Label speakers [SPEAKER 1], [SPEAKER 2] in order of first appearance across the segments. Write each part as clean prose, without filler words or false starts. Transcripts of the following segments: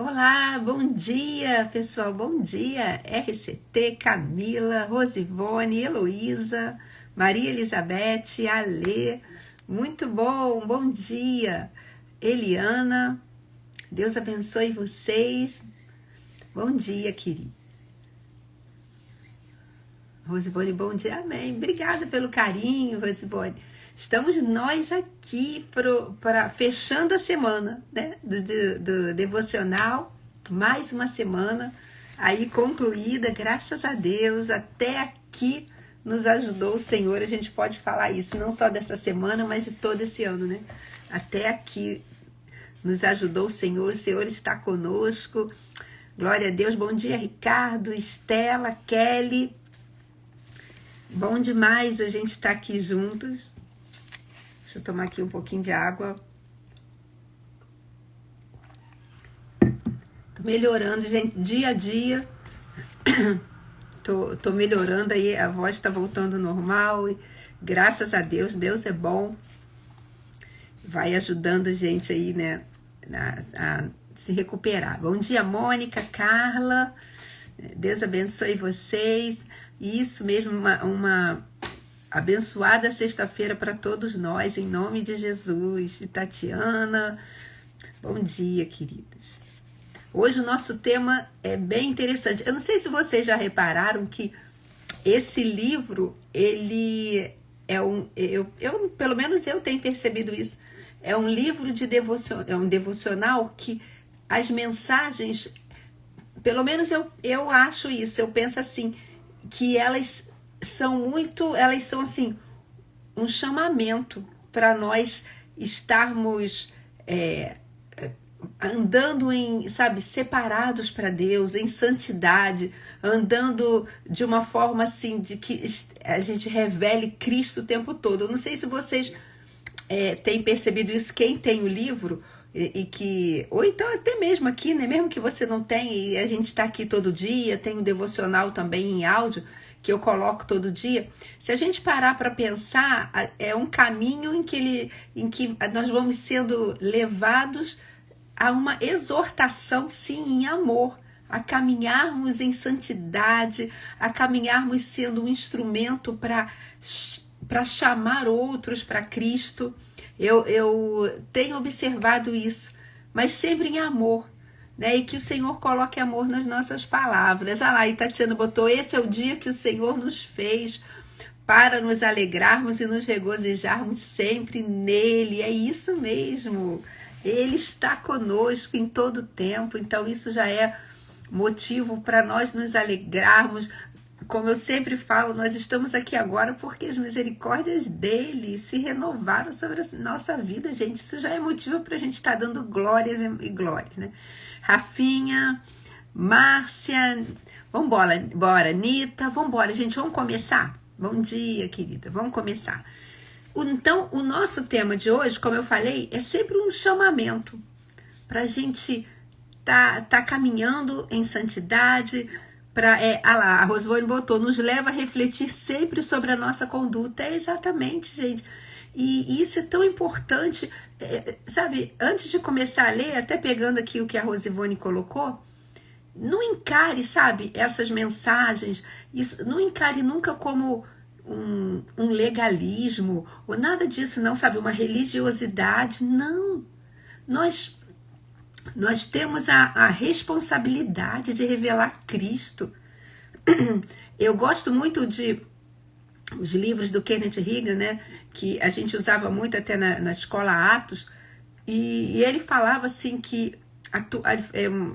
[SPEAKER 1] Olá, bom dia, pessoal, bom dia. RCT, Camila, Rosivone, Heloísa, Maria Elizabeth, Alê, muito bom dia. Eliana, Deus abençoe vocês. Bom dia, querida. Rosivone, bom dia, amém. Obrigada pelo carinho, Rosivone. Estamos nós aqui fechando a semana, né, do devocional, mais uma semana aí concluída, graças a Deus, até aqui nos ajudou o Senhor, a gente pode falar isso, não só dessa semana, mas de todo esse ano, né? Até aqui nos ajudou o Senhor está conosco, glória a Deus. Bom dia, Ricardo, Estela, Kelly, bom demais a gente estar aqui juntos. Deixa eu tomar aqui um pouquinho de água. Tô melhorando, gente, dia a dia. Tô melhorando aí, a voz tá voltando ao normal. E graças a Deus, Deus é bom. Vai ajudando a gente aí, né, a se recuperar. Bom dia, Mônica, Carla. Deus abençoe vocês. Isso mesmo, uma abençoada sexta-feira para todos nós, em nome de Jesus. E Tatiana, bom dia, queridas. Hoje o nosso tema é bem interessante. Eu não sei se vocês já repararam que esse livro, ele é pelo menos eu tenho percebido isso, é um livro de devocional, é um devocional que as mensagens, pelo menos eu acho isso, eu penso assim, que elas são assim, um chamamento para nós estarmos andando separados para Deus, em santidade, andando de uma forma assim, de que a gente revele Cristo o tempo todo. Eu não sei se vocês têm percebido isso, quem tem o livro, ou então até mesmo aqui, né? Mesmo que você não tenha, e a gente está aqui todo dia, tem um devocional também em áudio, que eu coloco todo dia. Se a gente parar para pensar, é um caminho em que nós vamos sendo levados a uma exortação, sim, em amor, a caminharmos em santidade, a caminharmos sendo um instrumento para chamar outros para Cristo. Eu tenho observado isso, mas sempre em amor, né? E que o Senhor coloque amor nas nossas palavras. Olha lá, e Tatiana botou: esse é o dia que o Senhor nos fez para nos alegrarmos e nos regozijarmos sempre nele. É isso mesmo, Ele está conosco em todo o tempo, então isso já é motivo para nós nos alegrarmos. Como eu sempre falo, nós estamos aqui agora porque as misericórdias dele se renovaram sobre a nossa vida, gente. Isso já é motivo para a gente estar dando glórias e glórias, né? Rafinha, Márcia, bora, Anitta, vambora, gente, vamos começar? Bom dia, querida, vamos começar. Então, o nosso tema de hoje, como eu falei, é sempre um chamamento para a gente tá caminhando em santidade. A Rosivone botou: nos leva a refletir sempre sobre a nossa conduta. É exatamente, gente. E isso é tão importante, sabe? Antes de começar a ler, até pegando aqui o que a Rosivone colocou, não encare, sabe, essas mensagens, não encare nunca como um legalismo, ou nada disso, não, sabe? Uma religiosidade, não. Nós temos a responsabilidade de revelar Cristo. Eu gosto muito os livros do Kenneth Hagin, né, que a gente usava muito até na escola Atos, e ele falava assim que,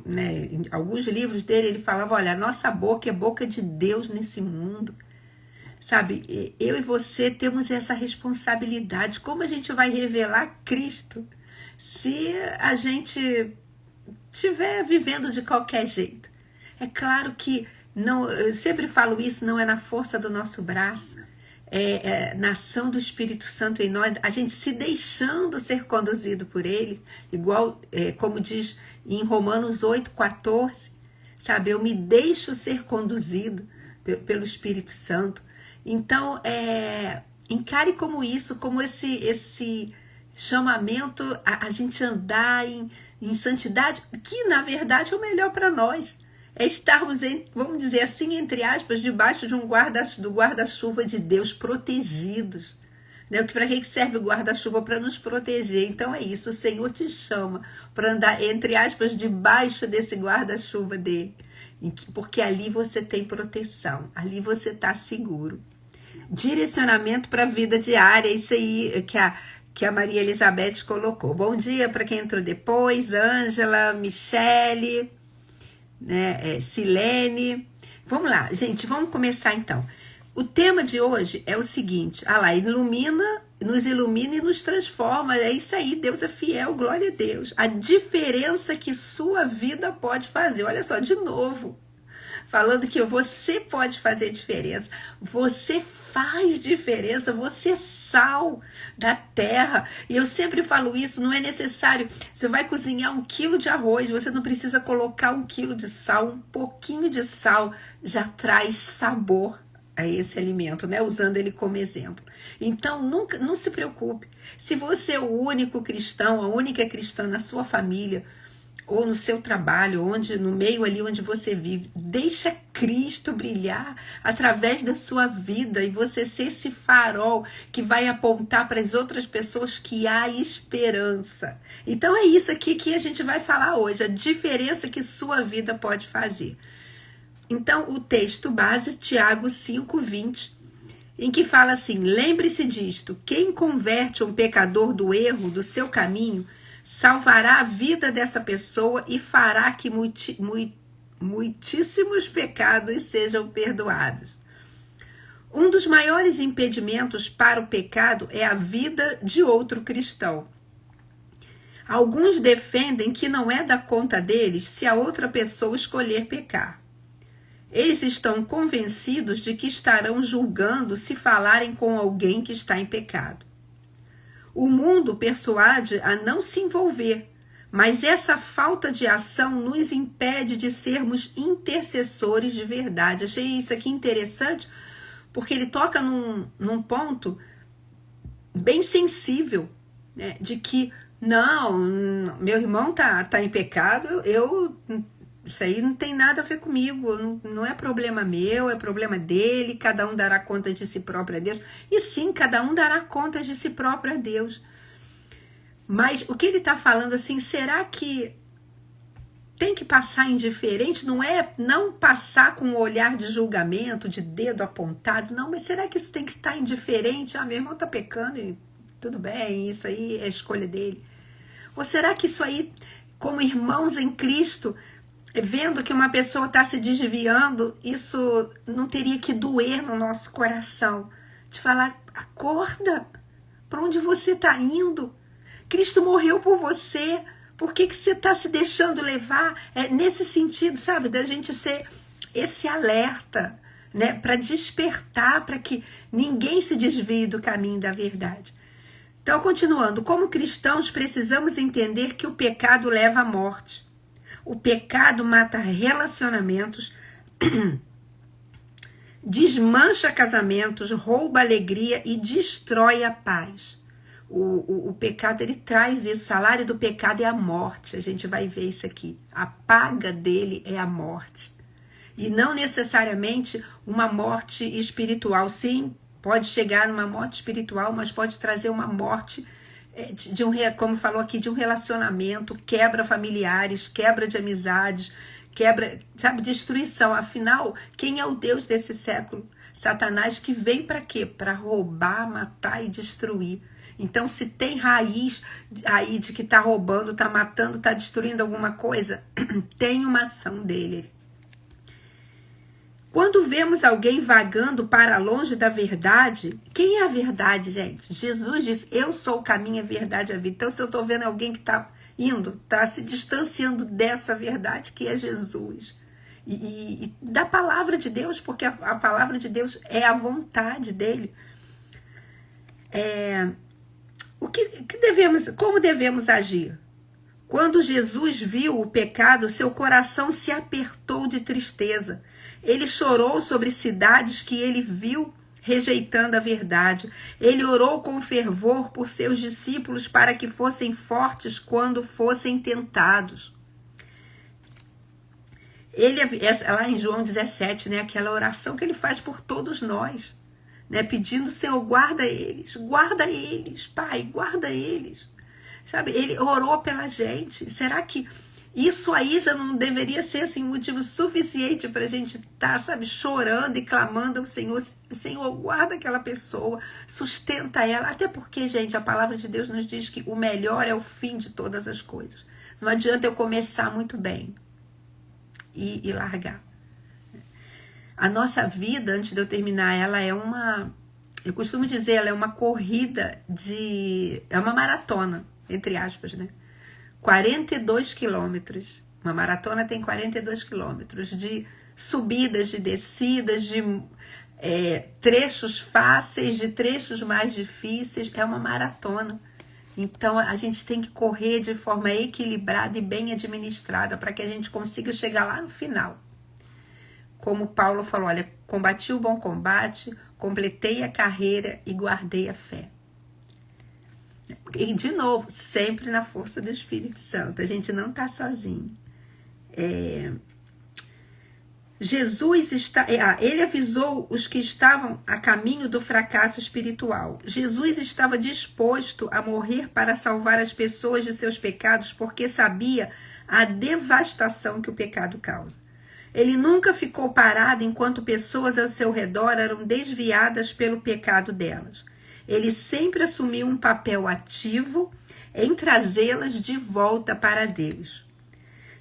[SPEAKER 1] né, em alguns livros dele, ele falava: olha, a nossa boca é boca de Deus nesse mundo. Sabe, eu e você temos essa responsabilidade. Como a gente vai revelar Cristo se a gente estiver vivendo de qualquer jeito? É claro que, não, eu sempre falo isso, não é na força do nosso braço, é na ação do Espírito Santo em nós, a gente se deixando ser conduzido por Ele, igual como diz em Romanos 8,14, sabe, eu me deixo ser conduzido pelo Espírito Santo. Então, encare como isso, como esse chamamento a gente andar em santidade, que na verdade é o melhor para nós. É estarmos, vamos dizer assim, entre aspas, debaixo de do guarda-chuva de Deus, protegidos. Né? Para que serve o guarda-chuva? Para nos proteger. Então é isso, o Senhor te chama para andar, entre aspas, debaixo desse guarda-chuva dele. Porque ali você tem proteção, ali você está seguro. Direcionamento para a vida diária, isso aí que a Maria Elizabeth colocou. Bom dia para quem entrou depois, Ângela, Michele, né, Silene. Vamos lá, gente, vamos começar então. O tema de hoje é o seguinte, nos ilumina e nos transforma, é isso aí, Deus é fiel, glória a Deus. A diferença que sua vida pode fazer, olha só, de novo, falando que você pode fazer diferença, você faz diferença, você é sal da terra. E eu sempre falo isso, não é necessário, você vai cozinhar 1 quilo de arroz, você não precisa colocar 1 quilo de sal, um pouquinho de sal já traz sabor a esse alimento, né? Usando ele como exemplo. Então, não se preocupe. Se você é o único cristão, a única cristã na sua família, ou no seu trabalho, no meio ali onde você vive, deixa Cristo brilhar através da sua vida e você ser esse farol que vai apontar para as outras pessoas que há esperança. Então é isso aqui que a gente vai falar hoje, a diferença que sua vida pode fazer. Então o texto base, Tiago 5:20, em que fala assim, lembre-se disto, quem converte um pecador do erro, do seu caminho, salvará a vida dessa pessoa e fará que muitíssimos pecados sejam perdoados. Um dos maiores impedimentos para o pecado é a vida de outro cristão. Alguns defendem que não é da conta deles se a outra pessoa escolher pecar. Eles estão convencidos de que estarão julgando se falarem com alguém que está em pecado. O mundo persuade a não se envolver, mas essa falta de ação nos impede de sermos intercessores de verdade. Achei isso aqui interessante, porque ele toca num ponto bem sensível, né, de que, não, meu irmão tá em pecado, isso aí não tem nada a ver comigo, não é problema meu, é problema dele, cada um dará conta de si próprio a Deus. E sim, cada um dará conta de si próprio a Deus. Mas o que ele está falando assim, será que tem que passar indiferente? Não é não passar com um olhar de julgamento, de dedo apontado, não, mas será que isso tem que estar indiferente? Meu irmão está pecando e tudo bem, isso aí é a escolha dele. Ou será que isso aí, como irmãos em Cristo, vendo que uma pessoa está se desviando, isso não teria que doer no nosso coração? De falar, acorda, para onde você está indo? Cristo morreu por você, por que você está se deixando levar? É nesse sentido, sabe, da gente ser esse alerta, né, para despertar, para que ninguém se desvie do caminho da verdade. Então, continuando, como cristãos precisamos entender que o pecado leva à morte. O pecado mata relacionamentos, desmancha casamentos, rouba a alegria e destrói a paz. O pecado, ele traz isso. O salário do pecado é a morte. A gente vai ver isso aqui. A paga dele é a morte. E não necessariamente uma morte espiritual. Sim, pode chegar numa morte espiritual, mas pode trazer uma morte como falou aqui, de um relacionamento, quebra familiares, quebra de amizades, quebra, sabe, destruição. Afinal, quem é o Deus desse século? Satanás, que vem para quê? Para roubar, matar e destruir. Então, se tem raiz aí de que está roubando, está matando, está destruindo alguma coisa, tem uma ação dele. Quando vemos alguém vagando para longe da verdade, quem é a verdade, gente? Jesus diz, eu sou o caminho, a verdade e a vida. Então, se eu estou vendo alguém que está está se distanciando dessa verdade que é Jesus, e da palavra de Deus, porque a palavra de Deus é a vontade dele, como devemos agir? Quando Jesus viu o pecado, seu coração se apertou de tristeza. Ele chorou sobre cidades que ele viu rejeitando a verdade. Ele orou com fervor por seus discípulos para que fossem fortes quando fossem tentados. Ele, lá em João 17, né, aquela oração que ele faz por todos nós, né, pedindo, Senhor, guarda eles, Pai, guarda eles. Sabe, ele orou pela gente. Será que isso aí já não deveria ser assim, motivo suficiente para a gente estar, sabe, chorando e clamando ao Senhor? Senhor, guarda aquela pessoa, sustenta ela. Até porque, gente, a palavra de Deus nos diz que o melhor é o fim de todas as coisas. Não adianta eu começar muito bem e largar. A nossa vida, antes de eu terminar, ela é uma... Eu costumo dizer, ela é uma corrida é uma maratona, entre aspas, né? 42 quilômetros. Uma maratona tem 42 quilômetros de subidas, de descidas, de trechos fáceis, de trechos mais difíceis. É uma maratona. Então, a gente tem que correr de forma equilibrada e bem administrada para que a gente consiga chegar lá no final. Como Paulo falou, olha, combati o bom combate, completei a carreira e guardei a fé. E, de novo, sempre na força do Espírito Santo. A gente não está sozinho. Ele avisou os que estavam a caminho do fracasso espiritual. Jesus estava disposto a morrer para salvar as pessoas de seus pecados, porque sabia a devastação que o pecado causa. Ele nunca ficou parado enquanto pessoas ao seu redor eram desviadas pelo pecado delas. Ele sempre assumiu um papel ativo em trazê-las de volta para Deus.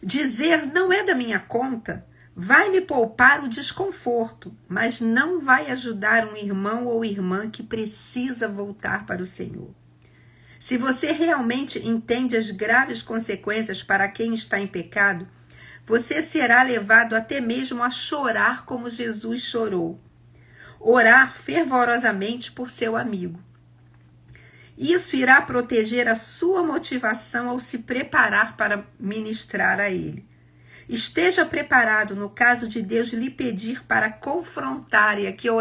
[SPEAKER 1] Dizer não é da minha conta vai lhe poupar o desconforto, mas não vai ajudar um irmão ou irmã que precisa voltar para o Senhor. Se você realmente entende as graves consequências para quem está em pecado, você será levado até mesmo a chorar como Jesus chorou. Orar fervorosamente por seu amigo. Isso irá proteger a sua motivação ao se preparar para ministrar a ele. Esteja preparado no caso de Deus lhe pedir para confrontar, e aqui eu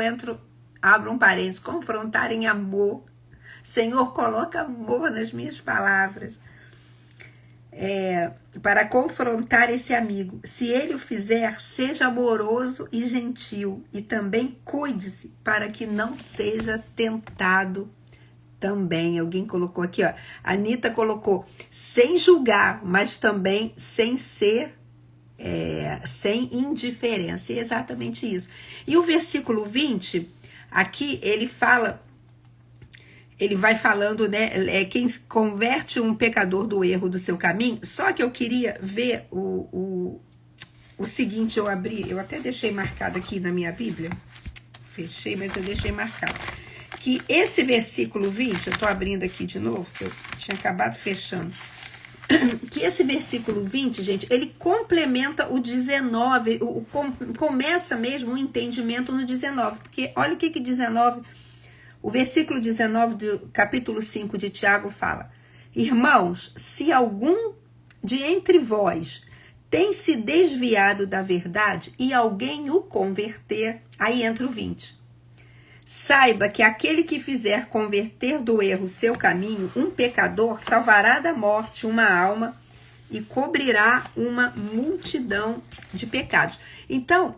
[SPEAKER 1] abro um parênteses, confrontar em amor. Senhor, coloca amor nas minhas palavras. Para confrontar esse amigo. Se ele o fizer, seja amoroso e gentil, e também cuide-se para que não seja tentado também. Alguém colocou aqui, ó. A Anitta colocou, sem julgar, mas também sem indiferença. É exatamente isso. E o versículo 20, aqui ele vai falando, né, quem converte um pecador do erro do seu caminho. Só que eu queria ver o seguinte, eu até deixei marcado aqui na minha Bíblia, fechei, mas eu deixei marcado, que esse versículo 20, eu estou abrindo aqui de novo, que eu tinha acabado fechando, que esse versículo 20, gente, ele complementa o 19, começa mesmo o entendimento no 19, porque olha o que 19, o versículo 19 do capítulo 5 de Tiago fala: irmãos, se algum de entre vós tem se desviado da verdade e alguém o converter, aí entra o 20. Saiba que aquele que fizer converter do erro seu caminho, um pecador, salvará da morte uma alma e cobrirá uma multidão de pecados. Então,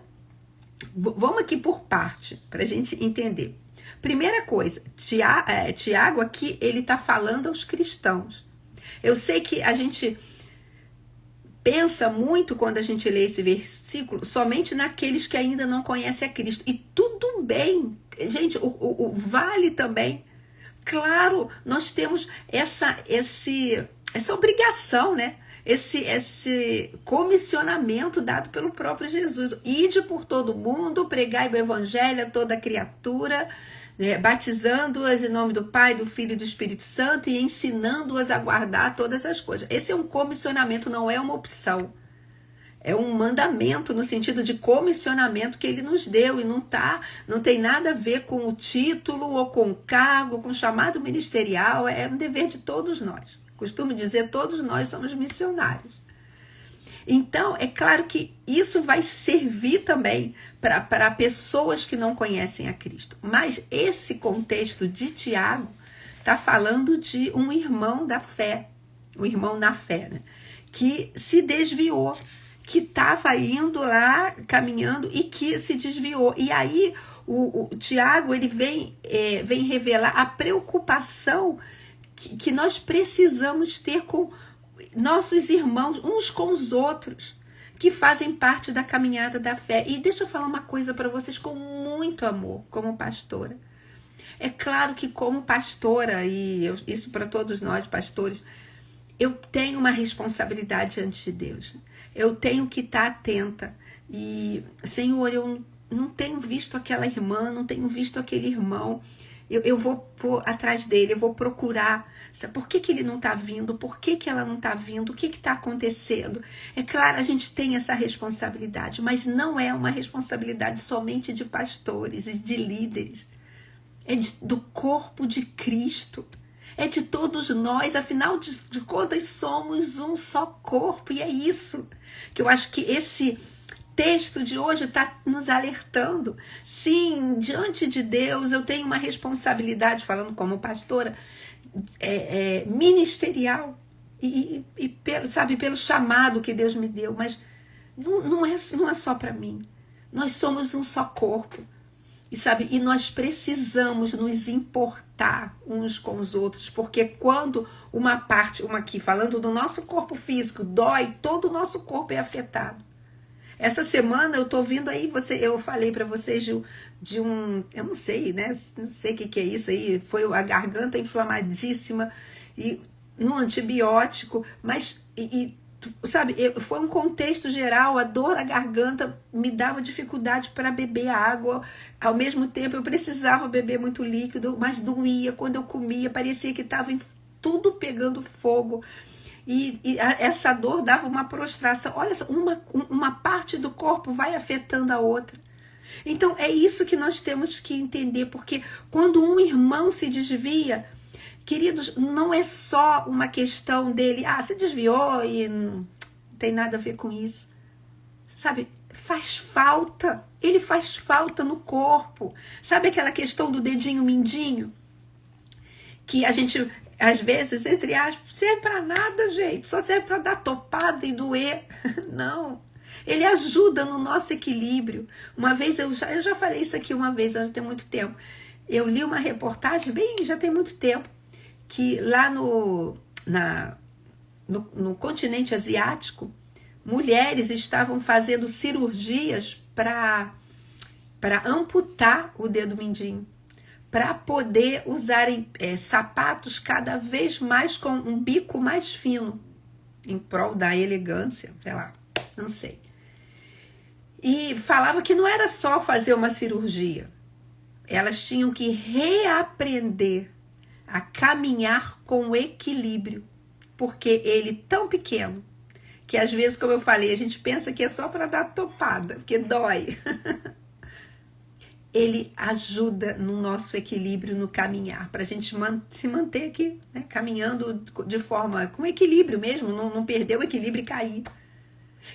[SPEAKER 1] vamos aqui por parte, para a gente entender. Primeira coisa, Tiago aqui, ele está falando aos cristãos. Eu sei que a gente pensa muito, quando a gente lê esse versículo, somente naqueles que ainda não conhecem a Cristo. E tudo bem, gente, o vale também. Claro, nós temos essa obrigação, né? Esse comissionamento dado pelo próprio Jesus. Ide por todo mundo, pregai o evangelho a toda criatura, né, batizando-as em nome do Pai, do Filho e do Espírito Santo e ensinando-as a guardar todas as coisas. Esse é um comissionamento, não é uma opção. É um mandamento no sentido de comissionamento que ele nos deu, e não tem nada a ver com o título ou com o cargo, com o chamado ministerial. É um dever de todos nós. Costumo dizer, todos nós somos missionários. Então, é claro que isso vai servir também para pessoas que não conhecem a Cristo. Mas esse contexto de Tiago está falando de um irmão da fé, um irmão na fé, né? Que se desviou, que estava indo lá, caminhando e que se desviou. E aí o Tiago ele vem revelar a preocupação que nós precisamos ter com nossos irmãos, uns com os outros, que fazem parte da caminhada da fé. E deixa eu falar uma coisa para vocês com muito amor, como pastora. É claro que como pastora, isso para todos nós pastores, eu tenho uma responsabilidade ante de Deus. Eu tenho que estar atenta. E, Senhor, eu não tenho visto aquela irmã, não tenho visto aquele irmão. Eu vou atrás dele, eu vou procurar. Por que ele não está vindo? Por que ela não está vindo? O que está acontecendo? É claro, a gente tem essa responsabilidade, mas não é uma responsabilidade somente de pastores e de líderes. É do corpo de Cristo. É de todos nós. Afinal de contas, somos um só corpo. E é isso que eu acho que esse texto de hoje está nos alertando. Sim, diante de Deus, eu tenho uma responsabilidade, falando como pastora, ministerial e pelo chamado que Deus me deu, mas não é só para mim. Nós somos um só corpo e nós precisamos nos importar uns com os outros, porque quando uma aqui falando do nosso corpo físico dói, todo o nosso corpo é afetado. Essa semana eu tô vindo aí, eu falei para vocês de um, eu não sei, né? Não sei o que é isso aí. Foi a garganta inflamadíssima e no antibiótico, mas sabe, foi um contexto geral. A dor na garganta me dava dificuldade para beber água. Ao mesmo tempo eu precisava beber muito líquido, mas doía quando eu comia, parecia que estava tudo pegando fogo. E essa dor dava uma prostração. Olha só, uma parte do corpo vai afetando a outra. Então é isso que nós temos que entender, porque quando um irmão se desvia, queridos, não é só uma questão dele, se desviou e não tem nada a ver com isso. Sabe, faz falta, ele faz falta no corpo. Sabe aquela questão do dedinho mindinho? Que a gente, às vezes, entre aspas, serve para nada, gente. Só serve para dar topada e doer. Não. Ele ajuda no nosso equilíbrio. Uma vez, eu já falei isso aqui uma vez, já tem muito tempo. Eu li uma reportagem, já tem muito tempo, que lá no continente asiático, mulheres estavam fazendo cirurgias para amputar o dedo mindinho, para poder usarem sapatos cada vez mais com um bico mais fino, em prol da elegância, sei lá, não sei. E falava que não era só fazer uma cirurgia, elas tinham que reaprender a caminhar com equilíbrio, porque ele tão pequeno, que às vezes, como eu falei, a gente pensa que é só para dar topada, porque dói. Ele ajuda no nosso equilíbrio, no caminhar, para a gente se manter aqui, né, caminhando de forma, com equilíbrio mesmo, não perder o equilíbrio e cair.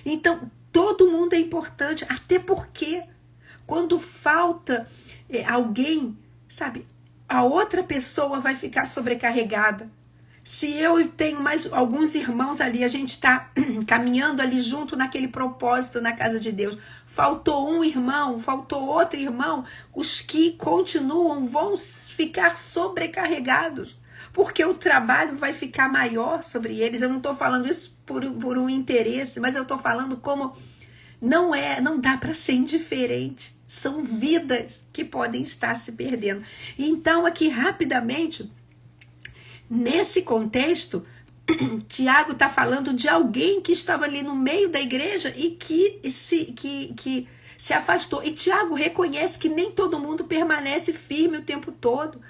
[SPEAKER 1] Então, todo mundo é importante, até porque quando falta alguém, sabe, a outra pessoa vai ficar sobrecarregada. Se eu tenho mais alguns irmãos ali, a gente está caminhando ali junto naquele propósito na casa de Deus. Faltou um irmão, faltou outro irmão, os que continuam vão ficar sobrecarregados, porque o trabalho vai ficar maior sobre eles. Eu não estou falando isso por um interesse, mas eu estou falando como não dá para ser indiferente. São vidas que podem estar se perdendo. Então, aqui rapidamente, nesse contexto, Tiago está falando de alguém que estava ali no meio da igreja e que se afastou. E Tiago reconhece que nem todo mundo permanece firme o tempo todo.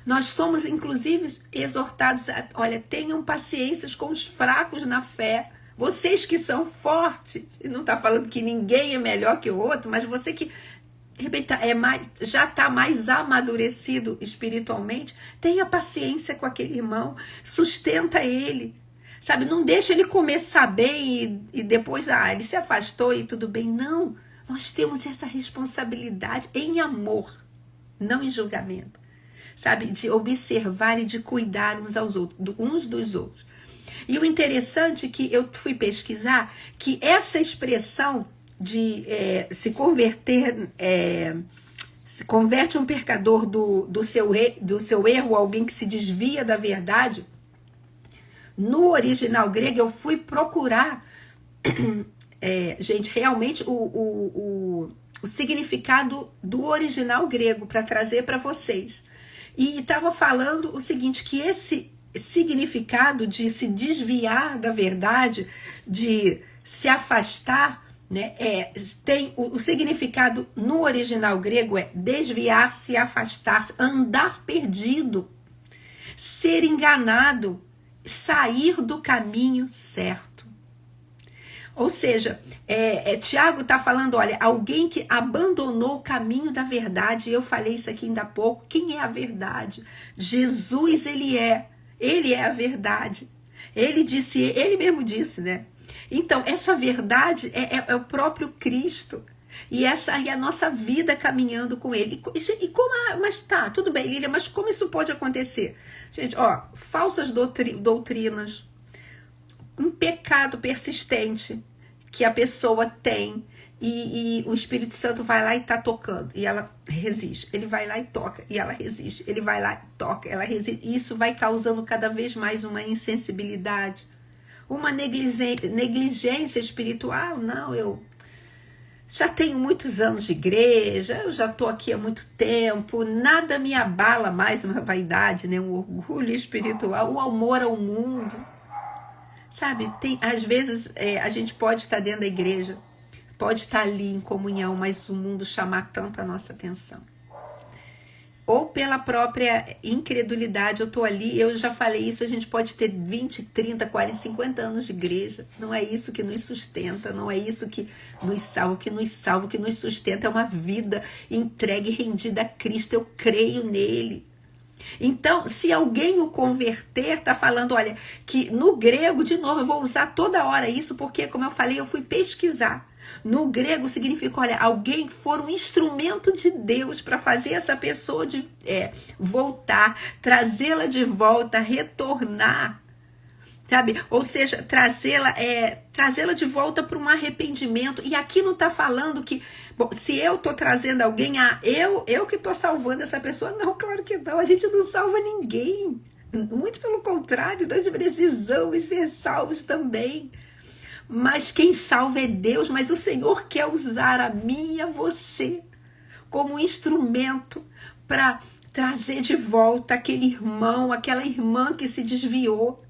[SPEAKER 1] Nós somos, inclusive, exortados a, olha, tenham paciência com os fracos na fé. Vocês que são fortes, e não está falando que ninguém é melhor que o outro, mas você que de repente já está mais amadurecido espiritualmente, tenha paciência com aquele irmão, sustenta ele, Sabe, não deixa ele começar bem e depois, ele se afastou e tudo bem. Não, nós temos essa responsabilidade em amor, não em julgamento. Sabe, de observar e de cuidar uns aos outros, uns dos outros. E o interessante é que eu fui pesquisar que essa expressão de se converter, se converte um pecador do seu erro, alguém que se desvia da verdade, no original grego, eu fui procurar, gente, realmente o significado do original grego para trazer para vocês. E estava falando o seguinte, que esse significado de se desviar da verdade, de se afastar, né, tem o significado no original grego é desviar-se, afastar-se, andar perdido, ser enganado, sair do caminho certo. Ou seja, Tiago está falando, olha, alguém que abandonou o caminho da verdade. Eu falei isso aqui ainda há pouco. Quem é a verdade? Jesus, ele é a verdade. Ele mesmo disse, né? Então, essa verdade é o próprio Cristo. E essa é a nossa vida caminhando com ele. Mas tá, tudo bem, Lília, mas como isso pode acontecer? Gente, falsas doutrinas, um pecado persistente que a pessoa tem e o Espírito Santo vai lá e tá tocando e ela resiste. Ele vai lá e toca e ela resiste. Ele vai lá e toca, ela resiste. E isso vai causando cada vez mais uma insensibilidade, uma negligência espiritual. Não, eu já tenho muitos anos de igreja, eu já estou aqui há muito tempo, nada me abala mais, uma vaidade, né? Um orgulho espiritual, o amor ao mundo. Sabe, às vezes a gente pode estar dentro da igreja, pode estar ali em comunhão, mas o mundo chamar tanto a nossa atenção. Ou pela própria incredulidade, eu estou ali, eu já falei isso, a gente pode ter 20, 30, 40, 50 anos de igreja. Não é isso que nos sustenta, não é isso que nos salva, o que nos sustenta é uma vida entregue, rendida a Cristo, eu creio nele. Então, se alguém o converter, está falando, olha, que no grego, de novo, eu vou usar toda hora isso, porque, como eu falei, eu fui pesquisar. No grego significa, olha, alguém que for um instrumento de Deus para fazer essa pessoa voltar, trazê-la de volta, retornar, sabe? Ou seja, trazê-la de volta para um arrependimento. E aqui não está falando que, bom, se eu estou trazendo alguém, eu que estou salvando essa pessoa. Não, claro que não, a gente não salva ninguém. Muito pelo contrário, nós precisamos ser salvos também. Mas quem salva é Deus, mas o Senhor quer usar a mim e a você como instrumento para trazer de volta aquele irmão, aquela irmã que se desviou.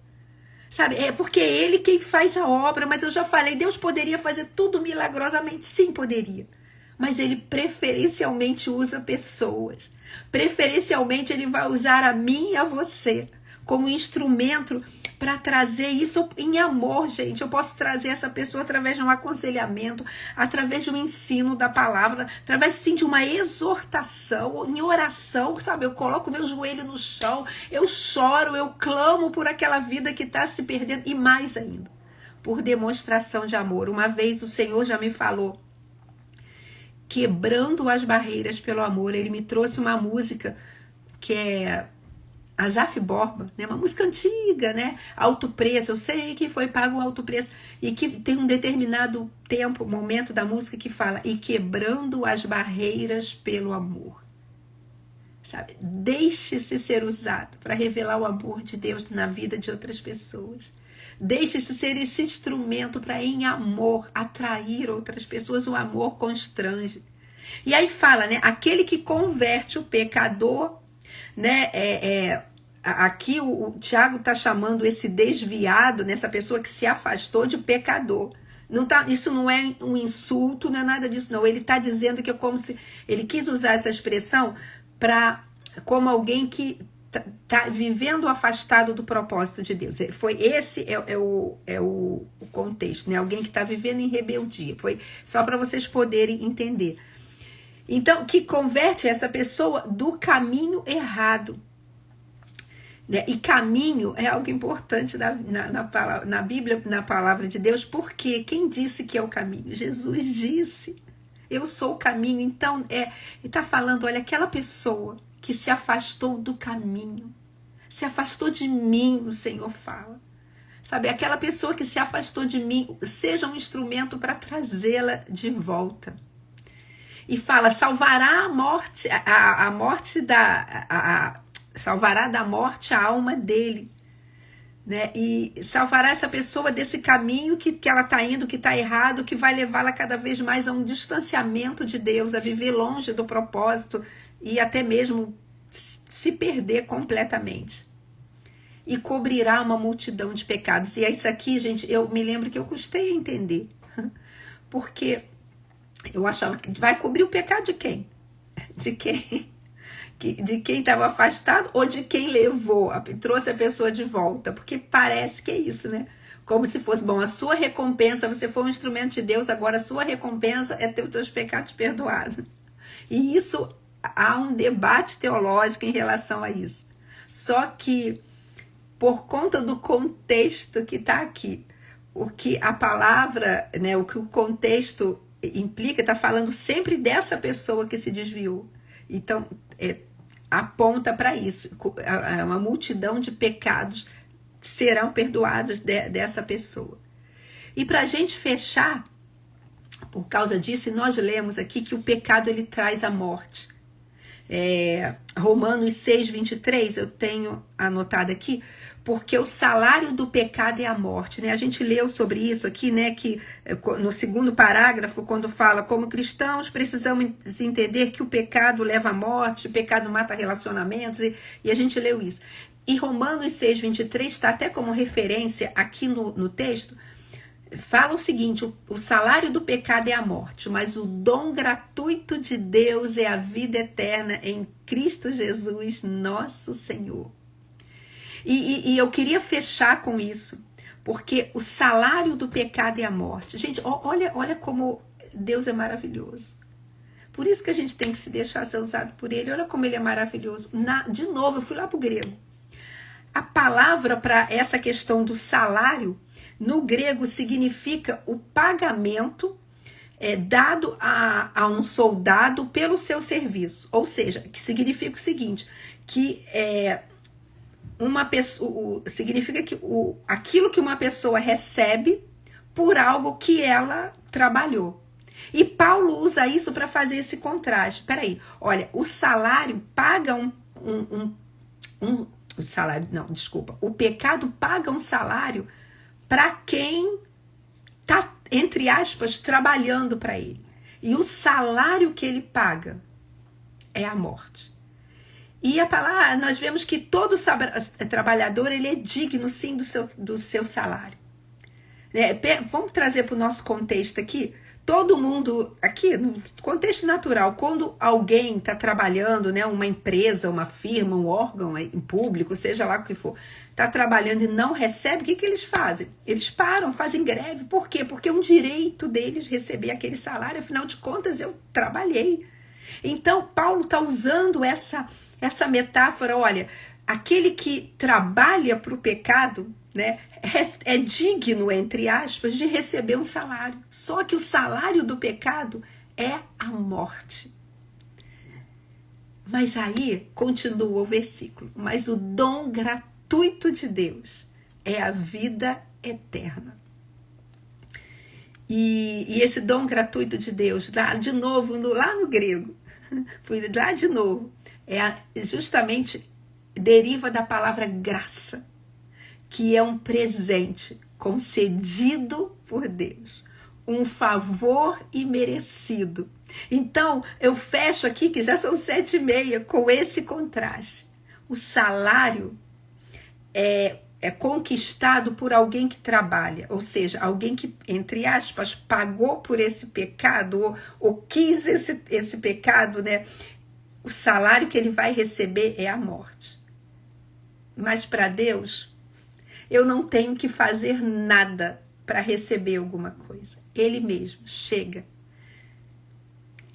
[SPEAKER 1] Sabe, porque é Ele quem faz a obra, mas eu já falei, Deus poderia fazer tudo milagrosamente, sim, poderia. Mas Ele preferencialmente usa pessoas. Preferencialmente Ele vai usar a mim e a você como instrumento para trazer isso em amor, gente. Eu posso trazer essa pessoa através de um aconselhamento, através de um ensino da palavra, através sim de uma exortação, em oração, sabe? Eu coloco meu joelho no chão, eu choro, eu clamo por aquela vida que está se perdendo, e mais ainda, por demonstração de amor. Uma vez o Senhor já me falou, quebrando as barreiras pelo amor. Ele me trouxe uma música que é Asaf Borba, né? Uma música antiga, né? Alto preço, eu sei que foi pago um alto preço, e que tem um determinado tempo, momento da música que fala, e quebrando as barreiras pelo amor. Sabe? Deixe-se ser usado para revelar o amor de Deus na vida de outras pessoas. Deixe-se ser esse instrumento para, em amor, atrair outras pessoas. O amor constrange. E aí fala, né? Aquele que converte o pecador, né? Aqui o Tiago está chamando esse desviado, né? Essa pessoa que se afastou, de pecador. Isso não é um insulto, não é nada disso, não. Ele está dizendo que é como se ele quis usar essa expressão como alguém que está vivendo afastado do propósito de Deus. Esse é o contexto, né? Alguém que está vivendo em rebeldia. Foi só para vocês poderem entender. Então, que converte essa pessoa do caminho errado. né? E caminho é algo importante na Bíblia, na palavra de Deus, porque quem disse que é o caminho? Jesus disse, eu sou o caminho. Então, ele está falando, olha, aquela pessoa que se afastou do caminho, se afastou de mim, o Senhor fala. Sabe, aquela pessoa que se afastou de mim, seja um instrumento para trazê-la de volta. E fala, salvará a morte, a morte salvará da morte a alma dele, né? E salvará essa pessoa desse caminho que ela está indo, que está errado, que vai levá-la cada vez mais a um distanciamento de Deus, a viver longe do propósito e até mesmo se perder completamente. E cobrirá uma multidão de pecados. E é isso aqui, gente, eu me lembro que eu custei a entender. Porque eu achava que vai cobrir o pecado de quem? De quem estava afastado ou de quem levou, trouxe a pessoa de volta. Porque parece que é isso, né? Como se fosse, bom, a sua recompensa, você foi um instrumento de Deus, agora a sua recompensa é ter os teus pecados perdoados. E isso, há um debate teológico em relação a isso. Só que por conta do contexto que está aqui, o que a palavra, né, o que o contexto implica, está falando sempre dessa pessoa que se desviou. Então, aponta para isso. Uma multidão de pecados serão perdoados dessa pessoa. E para a gente fechar, por causa disso, nós lemos aqui que o pecado ele traz a morte. Romanos 6:23, eu tenho anotado aqui, porque o salário do pecado é a morte, né? A gente leu sobre isso aqui, né? Que no segundo parágrafo, quando fala como cristãos precisamos entender que o pecado leva à morte, o pecado mata relacionamentos, e a gente leu isso. E Romanos 6:23 está até como referência aqui no texto, fala o seguinte, o salário do pecado é a morte, mas o dom gratuito de Deus é a vida eterna em Cristo Jesus, nosso Senhor. E eu queria fechar com isso, porque o salário do pecado é a morte. Gente, olha como Deus é maravilhoso. Por isso que a gente tem que se deixar ser usado por Ele. Olha como Ele é maravilhoso. De novo, eu fui lá para o grego. A palavra para essa questão do salário, no grego, significa o pagamento dado a um soldado pelo seu serviço. Ou seja, que significa o seguinte, que uma pessoa, significa que aquilo que uma pessoa recebe por algo que ela trabalhou. E Paulo usa isso para fazer esse contraste. Peraí, olha, o salário paga o salário, não, desculpa. O pecado paga um salário para quem está, entre aspas, trabalhando para ele. E o salário que ele paga é a morte. E a palavra, nós vemos que todo trabalhador ele é digno, sim, do seu salário. Vamos trazer para o nosso contexto aqui. Todo mundo, aqui, no contexto natural, quando alguém está trabalhando, né, uma empresa, uma firma, um órgão em público, seja lá o que for, está trabalhando e não recebe, o que eles fazem? Eles param, fazem greve. Por quê? Porque é um direito deles receber aquele salário, afinal de contas eu trabalhei. Então, Paulo está usando essa metáfora, olha, aquele que trabalha para o pecado, né, é digno, entre aspas, de receber um salário. Só que o salário do pecado é a morte. Mas aí, continua o versículo, mas o dom gratuito de Deus é a vida eterna. E esse dom gratuito de Deus, lá de novo, lá no grego, fui lá de novo, justamente deriva da palavra graça, que é um presente concedido por Deus, um favor imerecido. Então, eu fecho aqui, que já são 7h30, com esse contraste. O salário é conquistado por alguém que trabalha, ou seja, alguém que, entre aspas, pagou por esse pecado, ou quis esse pecado, né? O salário que ele vai receber é a morte. Mas para Deus, eu não tenho que fazer nada para receber alguma coisa. Ele mesmo chega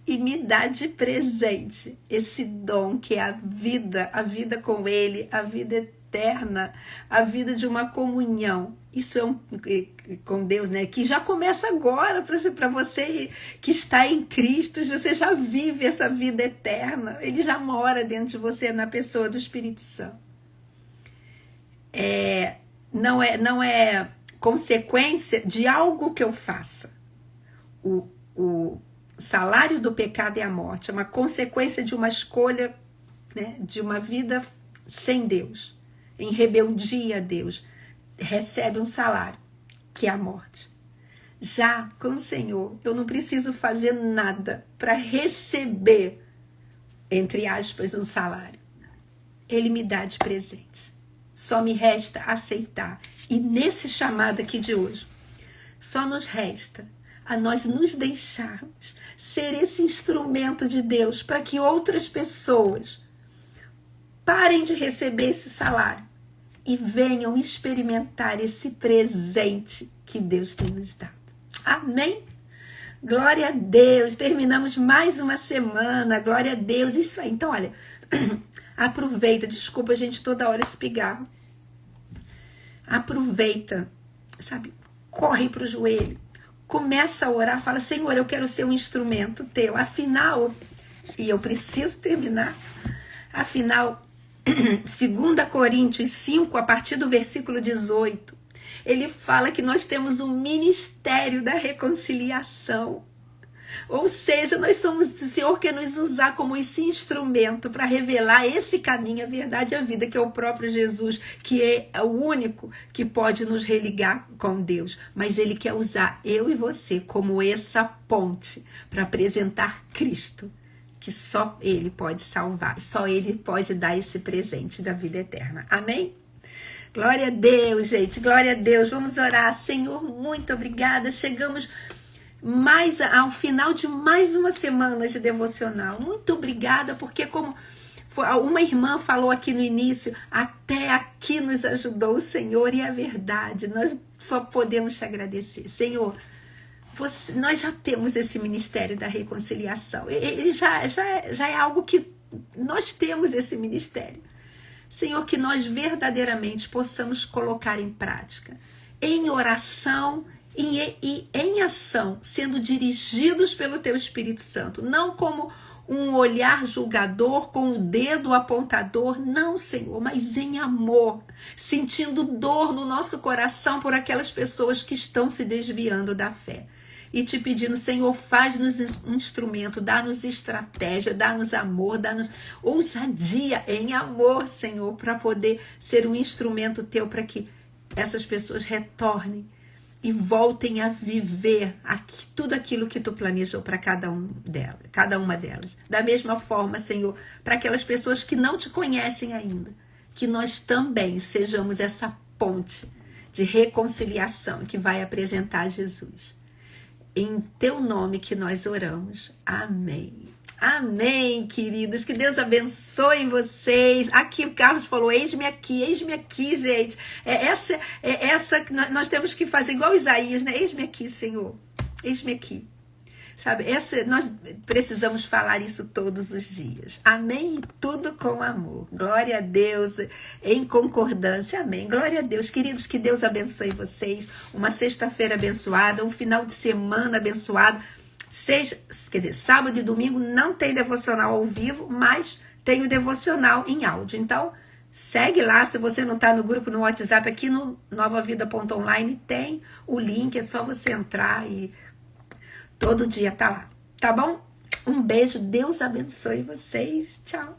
[SPEAKER 1] e me dá de presente esse dom que é a vida com Ele, a vida eterna, a vida de uma comunhão. Isso é com Deus, né? Que já começa agora, para você que está em Cristo, você já vive essa vida eterna. Ele já mora dentro de você na pessoa do Espírito Santo. Não é consequência de algo que eu faça. O salário do pecado é a morte, é uma consequência de uma escolha, né, de uma vida sem Deus, em rebeldia a Deus. Recebe um salário, que é a morte. Já com o Senhor, eu não preciso fazer nada para receber, entre aspas, um salário. Ele me dá de presente. Só me resta aceitar. E nesse chamado aqui de hoje, só nos resta a nós nos deixarmos ser esse instrumento de Deus para que outras pessoas parem de receber esse salário e venham experimentar esse presente que Deus tem nos dado. Amém? Glória a Deus. Terminamos mais uma semana. Glória a Deus. Isso aí. Então, olha, aproveita. Desculpa, gente, toda hora esse pigarro. Aproveita, sabe? Corre para o joelho. Começa a orar. Fala, Senhor, eu quero ser um instrumento teu. Afinal, e eu preciso terminar. Afinal, 2 Coríntios 5, a partir do versículo 18, ele fala que nós temos um ministério da reconciliação. Ou seja, nós somos o Senhor que nos usar como esse instrumento para revelar esse caminho, a verdade e a vida, que é o próprio Jesus, que é o único que pode nos religar com Deus. Mas Ele quer usar eu e você como essa ponte para apresentar Cristo, que só Ele pode salvar, só Ele pode dar esse presente da vida eterna. Amém? Glória a Deus, gente, glória a Deus. Vamos orar. Senhor, muito obrigada. Chegamos ao final de mais uma semana de devocional. Muito obrigada, porque como uma irmã falou aqui no início, até aqui nos ajudou o Senhor, e é verdade, nós só podemos te agradecer. Senhor, nós já temos esse ministério da reconciliação. Ele já é algo que nós temos, esse ministério. Senhor, que nós verdadeiramente possamos colocar em prática, em oração e em ação, sendo dirigidos pelo Teu Espírito Santo, não como um olhar julgador, com o dedo apontador, não, Senhor, mas em amor, sentindo dor no nosso coração por aquelas pessoas que estão se desviando da fé. E te pedindo, Senhor, faz-nos um instrumento, dá-nos estratégia, dá-nos amor, dá-nos ousadia em amor, Senhor, para poder ser um instrumento Teu, para que essas pessoas retornem e voltem a viver tudo aquilo que Tu planejou para cada uma delas. Da mesma forma, Senhor, para aquelas pessoas que não Te conhecem ainda, que nós também sejamos essa ponte de reconciliação que vai apresentar Jesus. Em Teu nome que nós oramos. Amém. Amém, queridos. Que Deus abençoe vocês. Aqui o Carlos falou, eis-me aqui, gente. Essa que nós temos que fazer igual Isaías, né? Eis-me aqui, Senhor. Eis-me aqui. Sabe, nós precisamos falar isso todos os dias. Amém? E tudo com amor. Glória a Deus, em concordância. Amém. Glória a Deus. Queridos, que Deus abençoe vocês. Uma sexta-feira abençoada, um final de semana abençoado. Sábado e domingo não tem devocional ao vivo, mas tem o devocional em áudio. Então, segue lá. Se você não está no grupo, no WhatsApp, aqui no novavida.online tem o link. É só você entrar e todo dia tá lá, tá bom? Um beijo, Deus abençoe vocês. Tchau.